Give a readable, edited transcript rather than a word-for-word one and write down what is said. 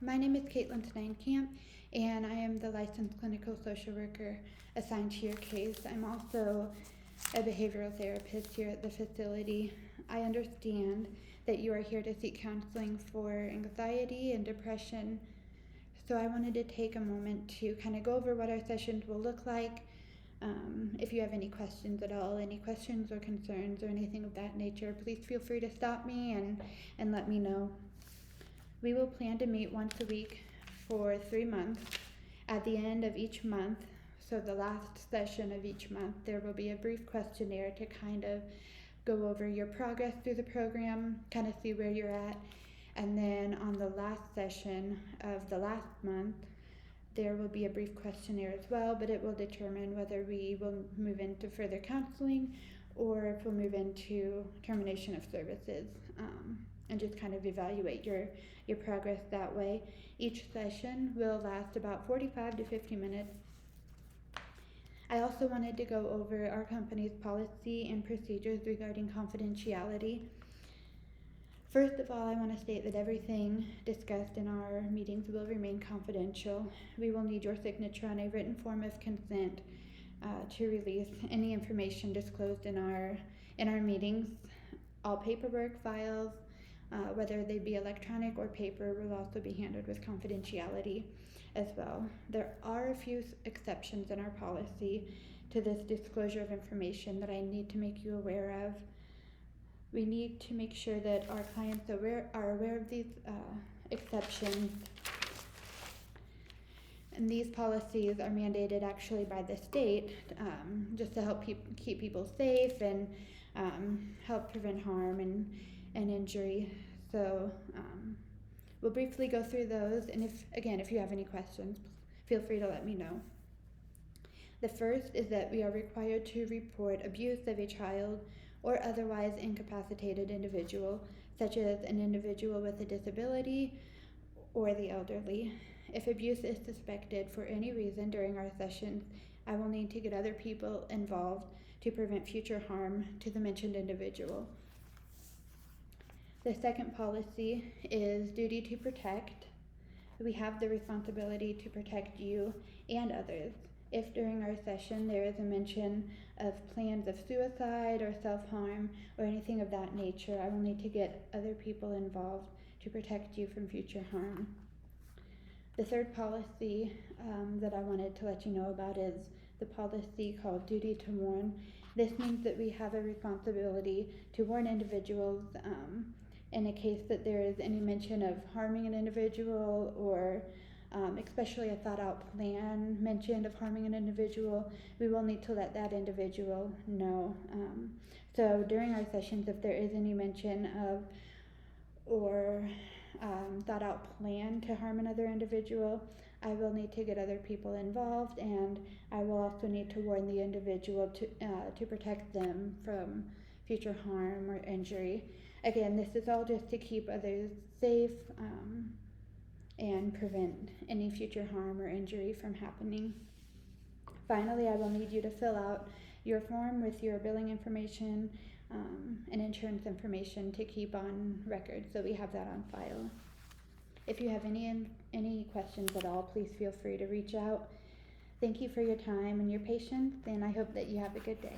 My name is Caitlin Steinkamp, and I am the licensed clinical social worker assigned to your case. I'm also a behavioral therapist here at the facility. I understand that you are here to seek counseling for anxiety and depression, so I wanted to take a moment to kind of go over what our sessions will look like. If you have any questions at all, any questions or concerns or anything of that nature, please feel free to stop me and let me know. We will plan to meet once a week for 3 months. At the end of each month, so the last session of each month, there will be a brief questionnaire to kind of go over your progress through the program, kind of see where you're at. And then on the last session of the last month, there will be a brief questionnaire as well, but it will determine whether we will move into further counseling or if we'll move into termination of services, and just kind of evaluate your progress that way. Each session will last about 45 to 50 minutes. I also wanted to go over our company's policy and procedures regarding confidentiality. First of all, I want to state that everything discussed in our meetings will remain confidential. We will need your signature on a written form of consent to release any information disclosed in our meetings. All paperwork, files, whether they be electronic or paper, will also be handled with confidentiality as well. There are a few exceptions in our policy to this disclosure of information that I need to make you aware of. We need to make sure that our clients are aware of these exceptions. And these policies are mandated actually by the state, just to help keep people safe and help prevent harm and injury. So we'll briefly go through those, and if you have any questions, feel free to let me know. The first is that we are required to report abuse of a child or otherwise incapacitated individual, such as an individual with a disability or the elderly. If abuse is suspected for any reason during our sessions, I will need to get other people involved to prevent future harm to the mentioned individual. The second policy is duty to protect. We have the responsibility to protect you and others. If during our session there is a mention of plans of suicide or self-harm or anything of that nature, I will need to get other people involved to protect you from future harm. The third policy that I wanted to let you know about is the policy called duty to warn. This means that we have a responsibility to warn individuals in a case that there is any mention of harming an individual or especially a thought-out plan mentioned of harming an individual. We will need to let that individual know. So during our sessions, if there is any mention of or thought-out plan to harm another individual, I will need to get other people involved, and I will also need to warn the individual to protect them from future harm or injury. Again, this is all just to keep others safe and prevent any future harm or injury from happening. Finally, I will need you to fill out your form with your billing information and insurance information to keep on record, so we have that on file. If you have any questions at all, please feel free to reach out. Thank you for your time and your patience, and I hope that you have a good day.